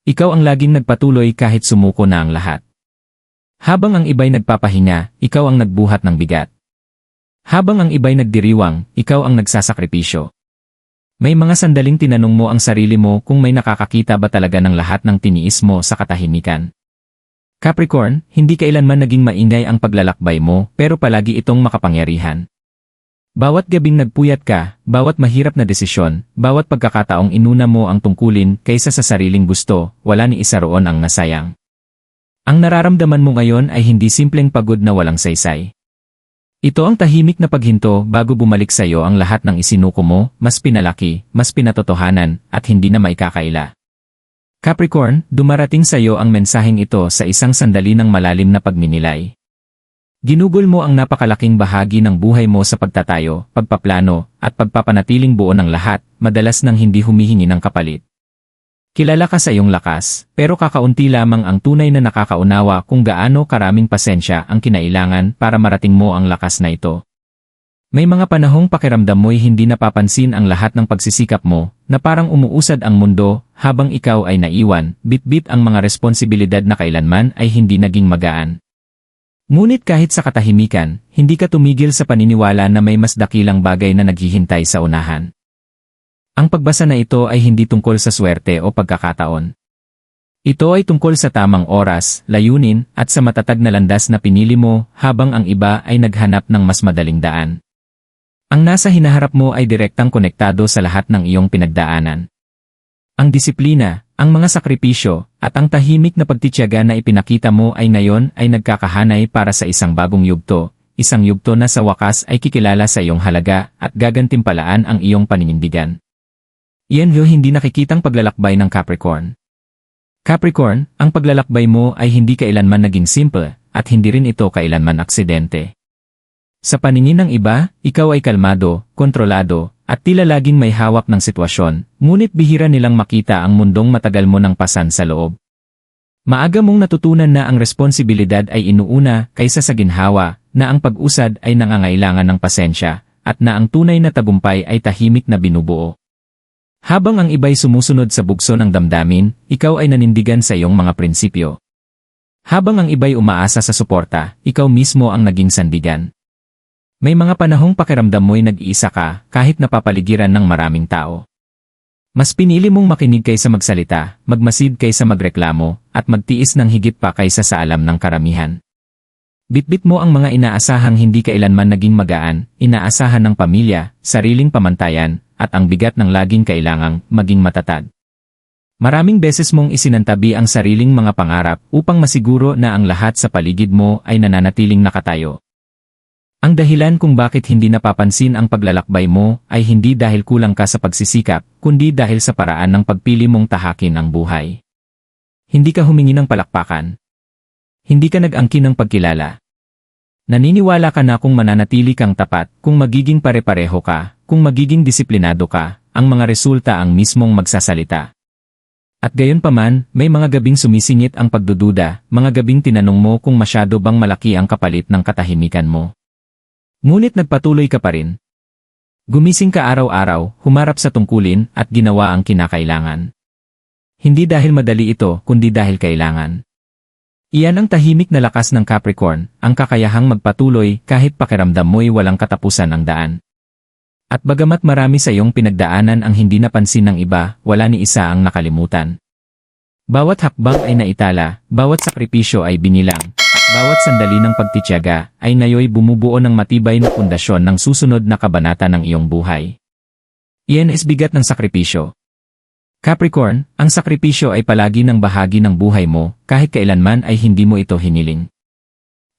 Ikaw ang laging nagpatuloy kahit sumuko na ang lahat. Habang ang iba'y nagpapahinga, ikaw ang nagbuhat ng bigat. Habang ang iba'y nagdiriwang, ikaw ang nagsasakripisyo. May mga sandaling tinanong mo ang sarili mo kung may nakakakita ba talaga ng lahat ng tiniis mo sa katahimikan. Capricorn, hindi kailanman naging maingay ang paglalakbay mo pero palagi itong makapangyarihan. Bawat gabing nagpuyat ka, bawat mahirap na desisyon, bawat pagkakataong inuna mo ang tungkulin kaysa sa sariling gusto, wala ni isa roon ang nasayang. Ang nararamdaman mo ngayon ay hindi simpleng pagod na walang saysay. Ito ang tahimik na paghinto bago bumalik sa iyo ang lahat ng isinuko mo, mas pinalaki, mas pinatotohanan, at hindi na maikakaila. Capricorn, dumarating sa iyo ang mensaheng ito sa isang sandali ng malalim na pagninilay. Ginugol mo ang napakalaking bahagi ng buhay mo sa pagtatayo, pagpaplano, at pagpapanatiling buo ng lahat, madalas nang hindi humihingi ng kapalit. Kilala ka sa iyong lakas, pero kakaunti lamang ang tunay na nakakaunawa kung gaano karaming pasensya ang kinailangan para marating mo ang lakas na ito. May mga panahong pakiramdam mo'y hindi napapansin ang lahat ng pagsisikap mo, na parang umuusad ang mundo, habang ikaw ay naiwan, bit-bit ang mga responsibilidad na kailanman ay hindi naging magaan. Ngunit kahit sa katahimikan, hindi ka tumigil sa paniniwala na may mas dakilang bagay na naghihintay sa unahan. Ang pagbasa na ito ay hindi tungkol sa swerte o pagkakataon. Ito ay tungkol sa tamang oras, layunin, at sa matatag na landas na pinili mo habang ang iba ay naghanap ng mas madaling daan. Ang nasa hinaharap mo ay direktang konektado sa lahat ng iyong pinagdaanan. Ang disiplina, ang mga sakripisyo, at ang tahimik na pagtitiyaga na ipinakita mo ay ngayon ay nagkakahanay para sa isang bagong yugto, isang yugto na sa wakas ay kikilala sa iyong halaga at gagantimpalaan ang iyong paninindigan. Iyan hindi nakikitang paglalakbay ng Capricorn. Capricorn, ang paglalakbay mo ay hindi kailanman naging simple, at hindi rin ito kailanman aksidente. Sa paningin ng iba, ikaw ay kalmado, kontrolado, at tila laging may hawak ng sitwasyon, ngunit bihira nilang makita ang mundong matagal mo ng pasan sa loob. Maaga mong natutunan na ang responsibilidad ay inuuna kaysa sa ginhawa, na ang pag-usad ay nangangailangan ng pasensya, at na ang tunay na tagumpay ay tahimik na binubuo. Habang ang iba'y sumusunod sa bugso ng damdamin, ikaw ay nanindigan sa iyong mga prinsipyo. Habang ang iba'y umaasa sa suporta, ikaw mismo ang naging sandigan. May mga panahong pakiramdam mo'y nag-iisa ka kahit napapaligiran ng maraming tao. Mas pinili mong makinig kaysa magsalita, magmasid kaysa magreklamo, at magtiis ng higit pa kaysa sa alam ng karamihan. Bitbit mo ang mga inaasahang hindi kailanman naging magaan, inaasahan ng pamilya, sariling pamantayan, at ang bigat ng laging kailangang maging matatag. Maraming beses mong isinantabi ang sariling mga pangarap upang masiguro na ang lahat sa paligid mo ay nananatiling nakatayo. Ang dahilan kung bakit hindi napapansin ang paglalakbay mo ay hindi dahil kulang ka sa pagsisikap, kundi dahil sa paraan ng pagpili mong tahakin ang buhay. Hindi ka humingi ng palakpakan. Hindi ka nag-angkin ng pagkilala. Naniniwala ka na kung mananatili kang tapat, kung magiging pare-pareho ka, kung magiging disiplinado ka, ang mga resulta ang mismong magsasalita. At gayon paman, may mga gabing sumisingit ang pagdududa, mga gabing tinanong mo kung masyado bang malaki ang kapalit ng katahimikan mo. Ngunit nagpatuloy ka pa rin. Gumising ka araw-araw, humarap sa tungkulin, at ginawa ang kinakailangan. Hindi dahil madali ito, kundi dahil kailangan. Iyan ang tahimik na lakas ng Capricorn, ang kakayahang magpatuloy kahit pakiramdam mo'y walang katapusan ang daan. At bagamat marami sa iyong pinagdaanan ang hindi napansin ng iba, wala ni isa ang nakalimutan. Bawat hakbang ay naitala, bawat sakripisyo ay binilang, at bawat sandali ng pagtitiyaga ay ngayoy bumubuo ng matibay na pundasyon ng susunod na kabanata ng iyong buhay. Iyan is bigat ng sakripisyo. Capricorn, ang sakripisyo ay palagi ng bahagi ng buhay mo, kahit kailanman ay hindi mo ito hiniling.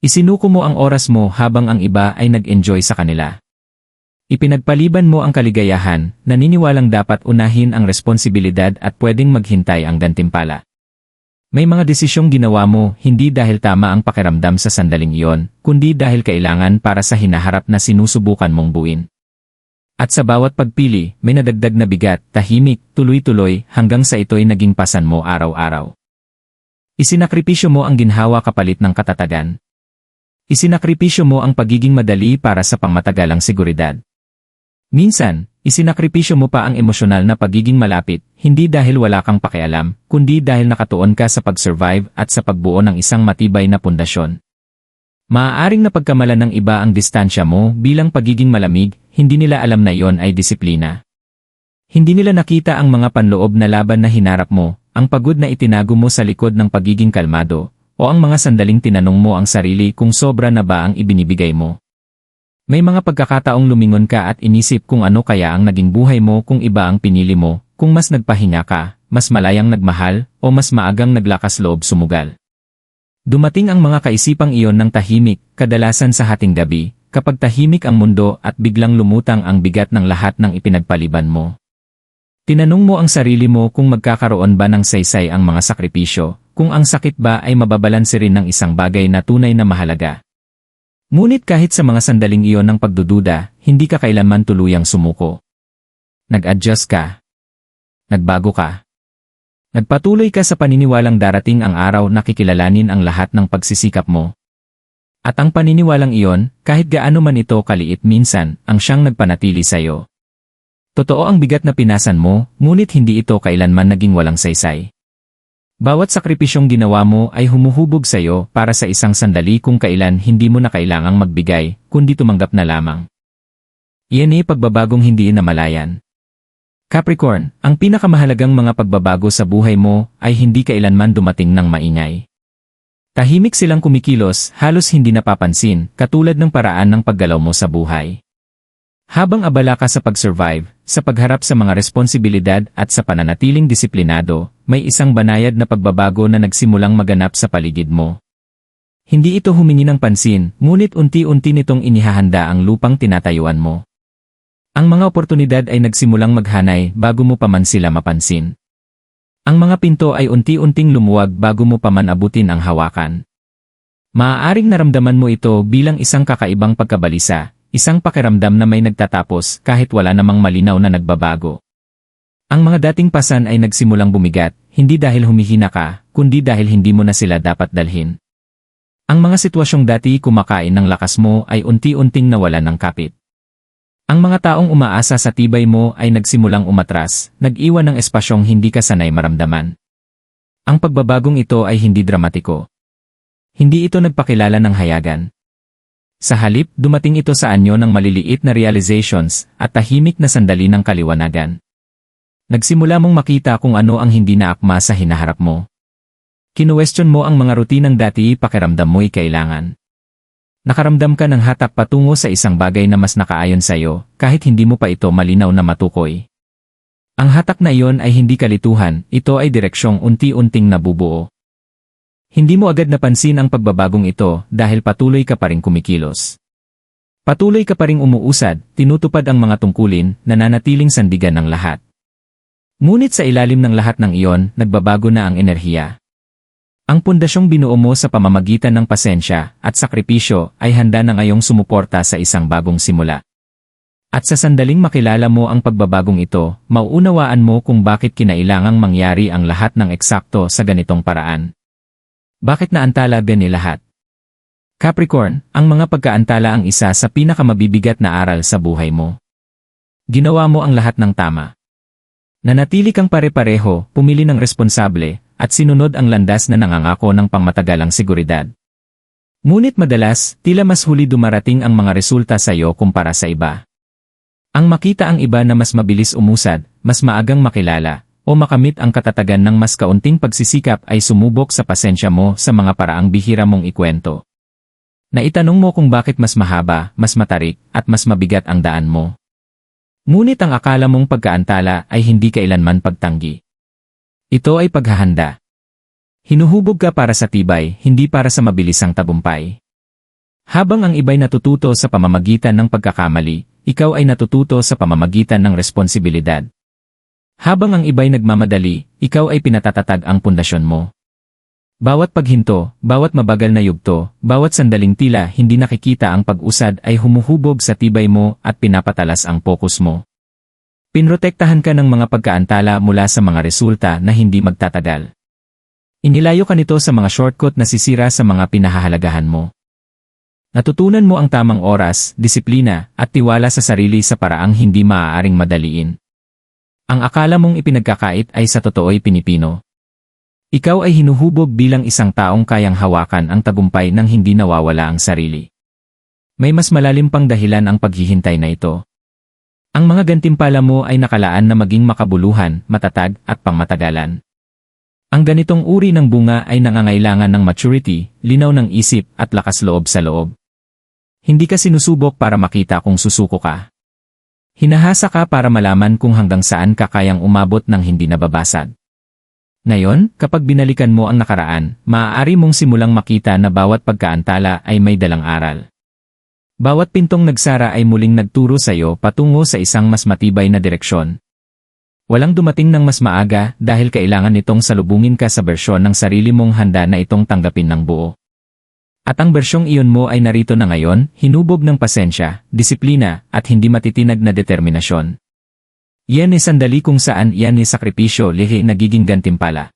Isinuko mo ang oras mo habang ang iba ay nag-enjoy sa kanila. Ipinagpaliban mo ang kaligayahan, naniniwalang dapat unahin ang responsibilidad at pwedeng maghintay ang gantimpala. May mga desisyong ginawa mo hindi dahil tama ang pakiramdam sa sandaling iyon, kundi dahil kailangan para sa hinaharap na sinusubukan mong buuin. At sa bawat pagpili, may nadagdag na bigat, tahimik, tuloy-tuloy, hanggang sa ito'y naging pasan mo araw-araw. Isinakripisyo mo ang ginhawa kapalit ng katatagan. Isinakripisyo mo ang pagiging madali para sa pangmatagalang seguridad. Minsan, isinakripisyo mo pa ang emosyonal na pagiging malapit, hindi dahil wala kang pakialam, kundi dahil nakatuon ka sa pag-survive at sa pagbuo ng isang matibay na pundasyon. Maaaring napagkamalan ng iba ang distansya mo bilang pagiging malamig, hindi nila alam na iyon ay disiplina. Hindi nila nakita ang mga panloob na laban na hinarap mo, ang pagod na itinago mo sa likod ng pagiging kalmado, o ang mga sandaling tinanong mo ang sarili kung sobra na ba ang ibinibigay mo. May mga pagkakataong lumingon ka at inisip kung ano kaya ang naging buhay mo kung iba ang pinili mo, kung mas nagpahinga ka, mas malayang nagmahal, o mas maagang naglakas loob sumugal. Dumating ang mga kaisipang iyon ng tahimik, kadalasan sa hating gabi, kapag tahimik ang mundo at biglang lumutang ang bigat ng lahat ng ipinagpaliban mo. Tinanong mo ang sarili mo kung magkakaroon ba ng saysay ang mga sakripisyo, kung ang sakit ba ay mababalanse rin ng isang bagay na tunay na mahalaga. Ngunit kahit sa mga sandaling iyon ng pagdududa, hindi ka kailanman tuluyang sumuko. Nag-adjust ka. Nagbago ka. Nagpatuloy ka sa paniniwalang darating ang araw na kikilalanin ang lahat ng pagsisikap mo. At ang paniniwalang iyon, kahit gaano man ito kaliit minsan, ang siyang nagpanatili sa iyo. Totoo ang bigat na pinasan mo, ngunit hindi ito kailanman naging walang saysay. Bawat sakripisyong ginawa mo ay humuhubog sa iyo para sa isang sandali kung kailan hindi mo na kailangang magbigay, kundi tumanggap na lamang. Iyan ay pagbabagong hindi namalayan. Capricorn, ang pinakamahalagang mga pagbabago sa buhay mo ay hindi kailanman dumating ng maingay. Tahimik silang kumikilos, halos hindi napapansin, katulad ng paraan ng paggalaw mo sa buhay. Habang abala ka sa pag-survive, sa pagharap sa mga responsibilidad at sa pananatiling disiplinado, may isang banayad na pagbabago na nagsimulang maganap sa paligid mo. Hindi ito humingi ng pansin, ngunit unti-unti nitong inihahanda ang lupang tinatayuan mo. Ang mga oportunidad ay nagsimulang maghanay bago mo pa man sila mapansin. Ang mga pinto ay unti-unting lumuwag bago mo pa man abutin ang hawakan. Maaaring naramdaman mo ito bilang isang kakaibang pagkabalisa, isang pakiramdam na may nagtatapos kahit wala namang malinaw na nagbabago. Ang mga dating pasan ay nagsimulang bumigat, hindi dahil humihina ka, kundi dahil hindi mo na sila dapat dalhin. Ang mga sitwasyong dati kumakain ng lakas mo ay unti-unting nawalan ng kapit. Ang mga taong umaasa sa tibay mo ay nagsimulang umatras, nag-iwan ng espasyong hindi ka sanay maramdaman. Ang pagbabagong ito ay hindi dramatiko. Hindi ito nagpakilala ng hayagan. Sa halip, dumating ito sa anyo ng maliliit na realizations at tahimik na sandali ng kaliwanagan. Nagsimula mong makita kung ano ang hindi naakma sa hinaharap mo. Kinuwestiyon mo ang mga rutinang dati pakiramdam mo'y kailangan. Nakaramdam ka ng hatak patungo sa isang bagay na mas nakaayon sa iyo, kahit hindi mo pa ito malinaw na matukoy. Ang hatak na iyon ay hindi kalituhan, ito ay direksyong unti-unting nabubuo. Hindi mo agad napansin ang pagbabagong ito dahil patuloy ka pa rin kumikilos. Patuloy ka pa rin umuusad, tinutupad ang mga tungkulin, nananatiling sandigan ng lahat. Ngunit sa ilalim ng lahat ng iyon, nagbabago na ang enerhiya. Ang pundasyong binuo mo sa pamamagitan ng pasensya at sakripisyo ay handa na ngayong sumuporta sa isang bagong simula. At sa sandaling makilala mo ang pagbabagong ito, mauunawaan mo kung bakit kinailangang mangyari ang lahat ng eksakto sa ganitong paraan. Bakit naantala gani lahat? Capricorn, ang mga pagkaantala ang isa sa pinakamabibigat na aral sa buhay mo. Ginawa mo ang lahat ng tama. Nanatili kang pare-pareho, pumili ng responsable, at sinunod ang landas na nangangako ng pangmatagalang seguridad. Ngunit madalas, tila mas huli dumarating ang mga resulta sa iyo kumpara sa iba. Ang makita ang iba na mas mabilis umusad, mas maagang makilala, o makamit ang katatagan ng mas kaunting pagsisikap ay sumubok sa pasensya mo sa mga paraang bihira mong ikwento. Naitanong mo kung bakit mas mahaba, mas matarik, at mas mabigat ang daan mo. Ngunit ang akala mong pagkaantala ay hindi kailanman pagtanggi. Ito ay paghahanda. Hinuhubog ka para sa tibay, hindi para sa mabilisang tagumpay. Habang ang iba'y natututo sa pamamagitan ng pagkakamali, ikaw ay natututo sa pamamagitan ng responsibilidad. Habang ang iba'y nagmamadali, ikaw ay pinatatatag ang pundasyon mo. Bawat paghinto, bawat mabagal na yugto, bawat sandaling tila hindi nakikita ang pag-usad ay humuhubog sa tibay mo at pinapatalas ang focus mo. Pinrotektahan ka ng mga pagkaantala mula sa mga resulta na hindi magtatagal. Inilayo ka nito sa mga shortcut na sisira sa mga pinahahalagahan mo. Natutunan mo ang tamang oras, disiplina, at tiwala sa sarili sa paraang hindi maaaring madaliin. Ang akala mong ipinagkakait ay sa totoo'y pinipino. Ikaw ay hinuhubog bilang isang taong kayang hawakan ang tagumpay nang hindi nawawala ang sarili. May mas malalim pang dahilan ang paghihintay na ito. Ang mga gantimpala mo ay nakalaan na maging makabuluhan, matatag, at pangmatagalan. Ang ganitong uri ng bunga ay nangangailangan ng maturity, linaw ng isip, at lakas loob sa loob. Hindi ka sinusubok para makita kung susuko ka. Hinahasa ka para malaman kung hanggang saan ka kayang umabot ng hindi nababasag. Ngayon, kapag binalikan mo ang nakaraan, maaari mong simulang makita na bawat pagkaantala ay may dalang aral. Bawat pintong nagsara ay muling nagturo sa iyo patungo sa isang mas matibay na direksyon. Walang dumating ng mas maaga dahil kailangan nitong salubungin ka sa bersyon ng sarili mong handa na itong tanggapin ng buo. At ang bersyong iyon mo ay narito na ngayon, hinubog ng pasensya, disiplina, at hindi matitinag na determinasyon. Iyan ay sandali kung saan iyan ay sakripisyo lihi nagiging gantimpala.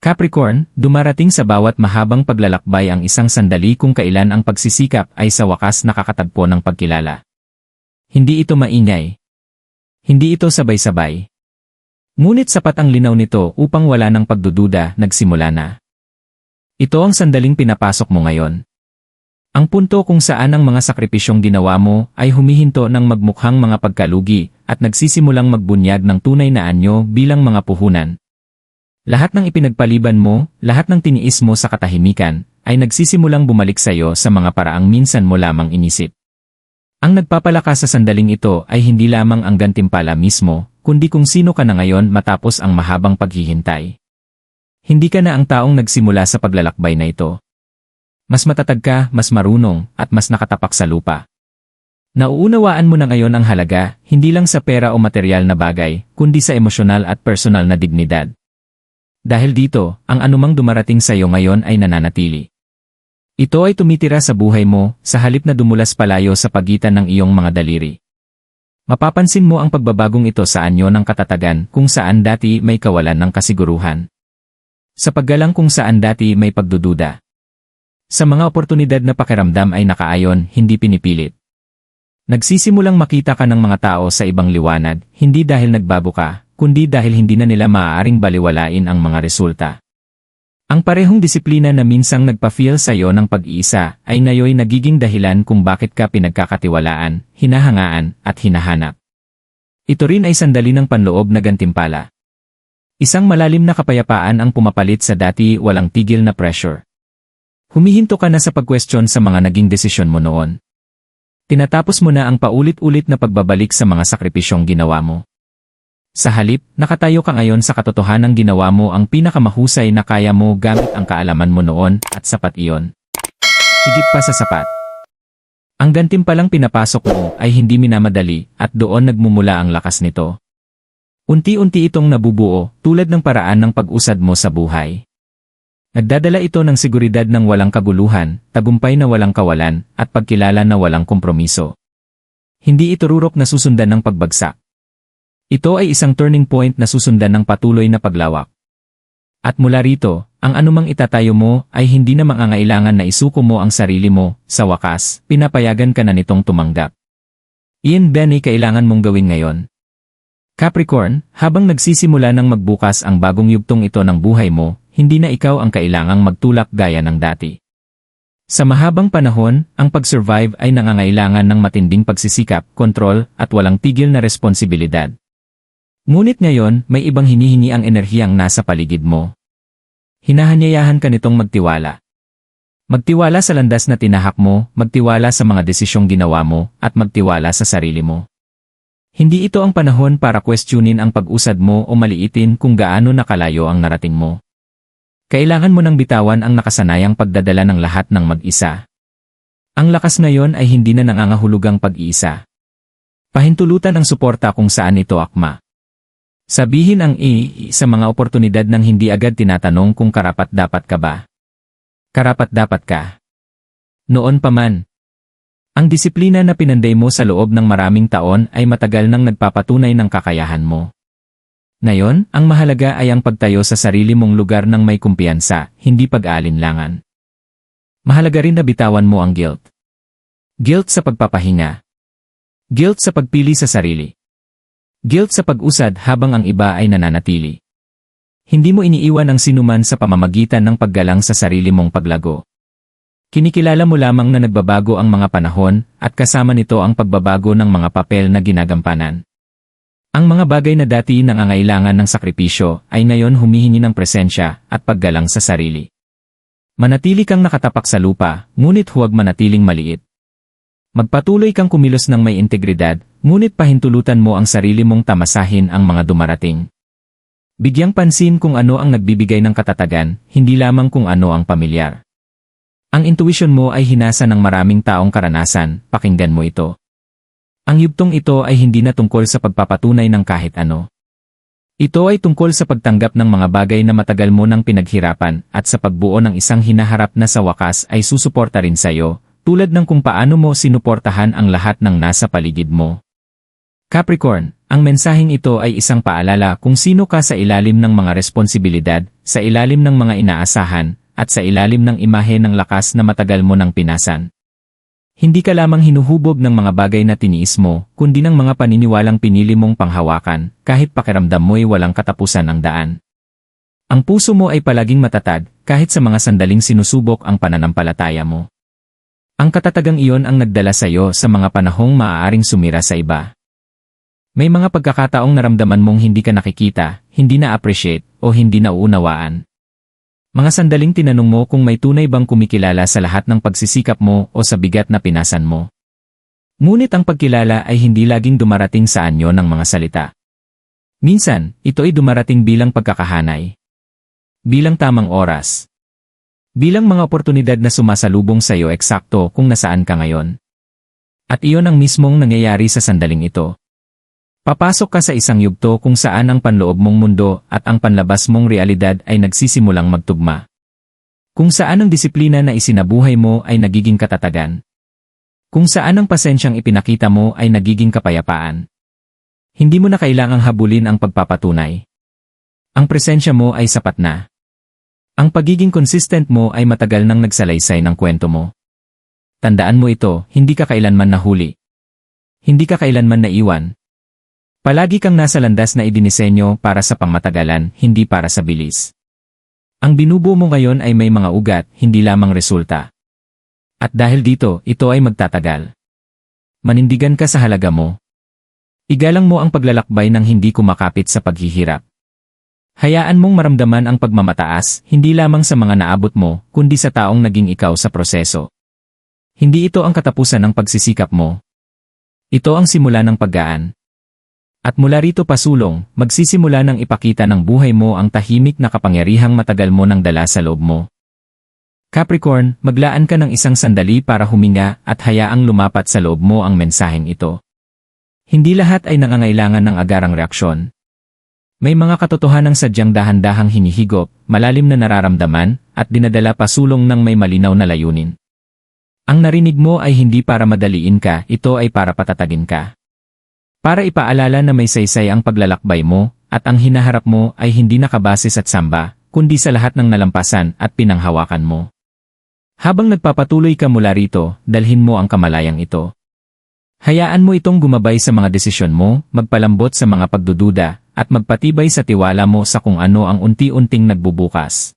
Capricorn, dumarating sa bawat mahabang paglalakbay ang isang sandali kung kailan ang pagsisikap ay sa wakas nakakatagpo ng pagkilala. Hindi ito maingay. Hindi ito sabay-sabay. Ngunit sapat ang linaw nito upang wala ng pagdududa, nagsimula na. Ito ang sandaling pinapasok mo ngayon. Ang punto kung saan ang mga sakripisyong ginawa mo ay humihinto ng magmukhang mga pagkalugi at nagsisimulang magbunyag ng tunay na anyo bilang mga puhunan. Lahat ng ipinagpaliban mo, lahat ng tiniis mo sa katahimikan, ay nagsisimulang bumalik sa iyo sa mga paraang minsan mo lamang inisip. Ang nagpapalakas sa sandaling ito ay hindi lamang ang gantimpala mismo, kundi kung sino ka na ngayon matapos ang mahabang paghihintay. Hindi ka na ang taong nagsimula sa paglalakbay na ito. Mas matatag ka, mas marunong, at mas nakatapak sa lupa. Nauunawaan mo na ngayon ang halaga, hindi lang sa pera o material na bagay, kundi sa emosyonal at personal na dignidad. Dahil dito, ang anumang dumarating sa iyo ngayon ay nananatili. Ito ay tumitira sa buhay mo, sa halip na dumulas palayo sa pagitan ng iyong mga daliri. Mapapansin mo ang pagbabagong ito sa anyo ng katatagan kung saan dati may kawalan ng kasiguruhan. Sa paggalang kung saan dati may pagdududa. Sa mga oportunidad na pakiramdam ay nakaayon, hindi pinipilit. Nagsisimulang makita ka ng mga tao sa ibang liwanag, hindi dahil nagbago ka, kundi dahil hindi na nila maaaring baliwalain ang mga resulta. Ang parehong disiplina na minsang nagpa-feel sa iyo ng pag-iisa ay ngayoy nagiging dahilan kung bakit ka pinagkakatiwalaan, hinahangaan, at hinahanap. Ito rin ay sandali ng panloob na gantimpala. Isang malalim na kapayapaan ang pumapalit sa dati walang tigil na pressure. Humihinto ka na sa pag-question sa mga naging desisyon mo noon. Tinatapos mo na ang paulit-ulit na pagbabalik sa mga sakripisyong ginawa mo. Sa halip, nakatayo ka ngayon sa katotohanang ginawa mo ang pinakamahusay na kaya mo gamit ang kaalaman mo noon at sapat iyon. Higit pa sa sapat. Ang gantimpalang pinapasok mo ay hindi minamadali at doon nagmumula ang lakas nito. Unti-unti itong nabubuo tulad ng paraan ng pag-usad mo sa buhay. Nagdadala ito ng seguridad ng walang kaguluhan, tagumpay na walang kawalan, at pagkilala na walang kompromiso. Hindi ito rurok na susundan ng pagbagsak. Ito ay isang turning point na susundan ng patuloy na paglawak. At mula rito, ang anumang itatayo mo ay hindi na mangangailangan na isuko mo ang sarili mo, sa wakas, pinapayagan ka na nitong tumanggap. Iyan Ben ay kailangan mong gawin ngayon. Capricorn, habang nagsisimula ng magbukas ang bagong yugtong ito ng buhay mo, hindi na ikaw ang kailangang magtulak gaya ng dati. Sa mahabang panahon, ang pag-survive ay nangangailangan ng matinding pagsisikap, kontrol, at walang tigil na responsibilidad. Ngunit ngayon, may ibang hinihingi ang enerhiyang nasa paligid mo. Hinahanyayahan ka nitong magtiwala. Magtiwala sa landas na tinahak mo, magtiwala sa mga desisyong ginawa mo, at magtiwala sa sarili mo. Hindi ito ang panahon para questionin ang pag-usad mo o maliitin kung gaano nakalayo ang narating mo. Kailangan mo nang bitawan ang nakasanayang pagdadala ng lahat ng mag-isa. Ang lakas ngayon ay hindi na nangangahulugang pag-iisa. Pahintulutan ang suporta kung saan ito akma. Sabihin ang sa mga oportunidad nang hindi agad tinatanong kung karapat-dapat ka ba. Karapat-dapat ka. Noon pa man. Ang disiplina na pinanday mo sa loob ng maraming taon ay matagal nang nagpapatunay ng kakayahan mo. Ngayon, ang mahalaga ay ang pagtayo sa sarili mong lugar ng may kumpiyansa, hindi pag-aalinlangan. Mahalaga rin na bitawan mo ang guilt. Guilt sa pagpapahinga. Guilt sa pagpili sa sarili. Guilt sa pag-usad habang ang iba ay nananatili. Hindi mo iniiwan ang sinuman sa pamamagitan ng paggalang sa sarili mong paglago. Kinikilala mo lamang na nagbabago ang mga panahon at kasama nito ang pagbabago ng mga papel na ginagampanan. Ang mga bagay na dati nangangailangan ng sakripisyo ay ngayon humihingi ng presensya at paggalang sa sarili. Manatili kang nakatapak sa lupa, ngunit huwag manatiling maliit. Magpatuloy kang kumilos ng may integridad, ngunit pahintulutan mo ang sarili mong tamasahin ang mga dumarating. Bigyang pansin kung ano ang nagbibigay ng katatagan, hindi lamang kung ano ang pamilyar. Ang intuition mo ay hinasa ng maraming taong karanasan, pakinggan mo ito. Ang yugtong ito ay hindi na tungkol sa pagpapatunay ng kahit ano. Ito ay tungkol sa pagtanggap ng mga bagay na matagal mo nang pinaghirapan at sa pagbuo ng isang hinaharap na sa wakas ay susuporta rin sa iyo, tulad ng kung paano mo sinuportahan ang lahat ng nasa paligid mo. Capricorn, ang mensaheng ito ay isang paalala kung sino ka sa ilalim ng mga responsibilidad, sa ilalim ng mga inaasahan, at sa ilalim ng imahe ng lakas na matagal mo nang pinasan. Hindi ka lamang hinuhubog ng mga bagay na tiniis mo, kundi ng mga paniniwalang pinili mong panghawakan, kahit pakiramdam mo'y walang katapusan ang daan. Ang puso mo ay palaging matatag, kahit sa mga sandaling sinusubok ang pananampalataya mo. Ang katatagang iyon ang nagdala sa iyo sa mga panahong maaaring sumira sa iba. May mga pagkakataong naramdaman mong hindi ka nakikita, hindi na-appreciate, o hindi nauunawaan. Mga sandaling tinanong mo kung may tunay bang kumikilala sa lahat ng pagsisikap mo o sa bigat na pinasan mo. Ngunit ang pagkilala ay hindi laging dumarating sa anyo ng mga salita. Minsan, ito ay dumarating bilang pagkakahanay. Bilang tamang oras. Bilang mga oportunidad na sumasalubong sa iyo eksakto kung nasaan ka ngayon. At iyon ang mismong nangyayari sa sandaling ito. Papasok ka sa isang yugto kung saan ang panloob mong mundo at ang panlabas mong realidad ay nagsisimulang magtugma. Kung saan ang disiplina na isinabuhay mo ay nagiging katatagan. Kung saan ang pasensyang ipinakita mo ay nagiging kapayapaan. Hindi mo na kailangang habulin ang pagpapatunay. Ang presensya mo ay sapat na. Ang pagiging consistent mo ay matagal nang nagsalaysay ng kwento mo. Tandaan mo ito, hindi ka kailanman nahuli. Hindi ka kailanman naiwan. Palagi kang nasa landas na idinisenyo para sa pangmatagalan, hindi para sa bilis. Ang binubuo mo ngayon ay may mga ugat, hindi lamang resulta. At dahil dito, ito ay magtatagal. Manindigan ka sa halaga mo. Igalang mo ang paglalakbay ng hindi kumakapit sa paghihirap. Hayaan mong maramdaman ang pagmamataas, hindi lamang sa mga naabot mo, kundi sa taong naging ikaw sa proseso. Hindi ito ang katapusan ng pagsisikap mo. Ito ang simula ng paggaan. At mula rito pasulong, magsisimula ng ipakita ng buhay mo ang tahimik na kapangyarihang matagal mo nang dala sa loob mo. Capricorn, maglaan ka ng isang sandali para huminga at hayaang lumapat sa loob mo ang mensaheng ito. Hindi lahat ay nangangailangan ng agarang reaksyon. May mga katotohanang sadyang dahan-dahang hinihigop, malalim na nararamdaman, at dinadala pasulong ng may malinaw na layunin. Ang narinig mo ay hindi para madaliin ka, ito ay para patatagin ka. Para ipaalala na may saysay ang paglalakbay mo, at ang hinaharap mo ay hindi nakabase sa tsamba, kundi sa lahat ng nalampasan at pinanghawakan mo. Habang nagpapatuloy ka mula rito, dalhin mo ang kamalayang ito. Hayaan mo itong gumabay sa mga desisyon mo, magpalambot sa mga pagdududa, at magpatibay sa tiwala mo sa kung ano ang unti-unting nagbubukas.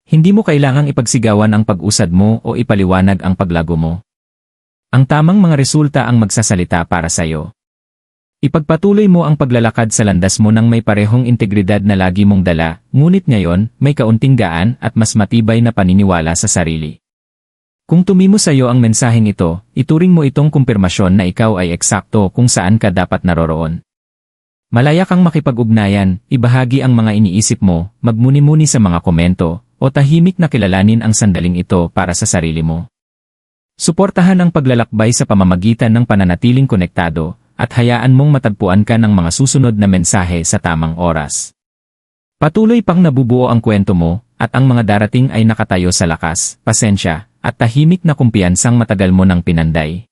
Hindi mo kailangang ipagsigawan ang pag-usad mo o ipaliwanag ang paglago mo. Ang tamang mga resulta ang magsasalita para sa iyo. Ipagpatuloy mo ang paglalakad sa landas mo ng may parehong integridad na lagi mong dala, ngunit ngayon, may kaunting gaan at mas matibay na paniniwala sa sarili. Kung tumimo sa iyo ang mensaheng ito, ituring mo itong kumpirmasyon na ikaw ay eksakto kung saan ka dapat naroroon. Malaya kang makipag-ugnayan, ibahagi ang mga iniisip mo, magmuni-muni sa mga komento, o tahimik na kilalanin ang sandaling ito para sa sarili mo. Suportahan ang paglalakbay sa pamamagitan ng pananatiling konektado, at hayaan mong matagpuan ka ng mga susunod na mensahe sa tamang oras. Patuloy pang nabubuo ang kwento mo, at ang mga darating ay nakatayo sa lakas, pasensya, at tahimik na kumpiyansang matagal mo nang pinanday.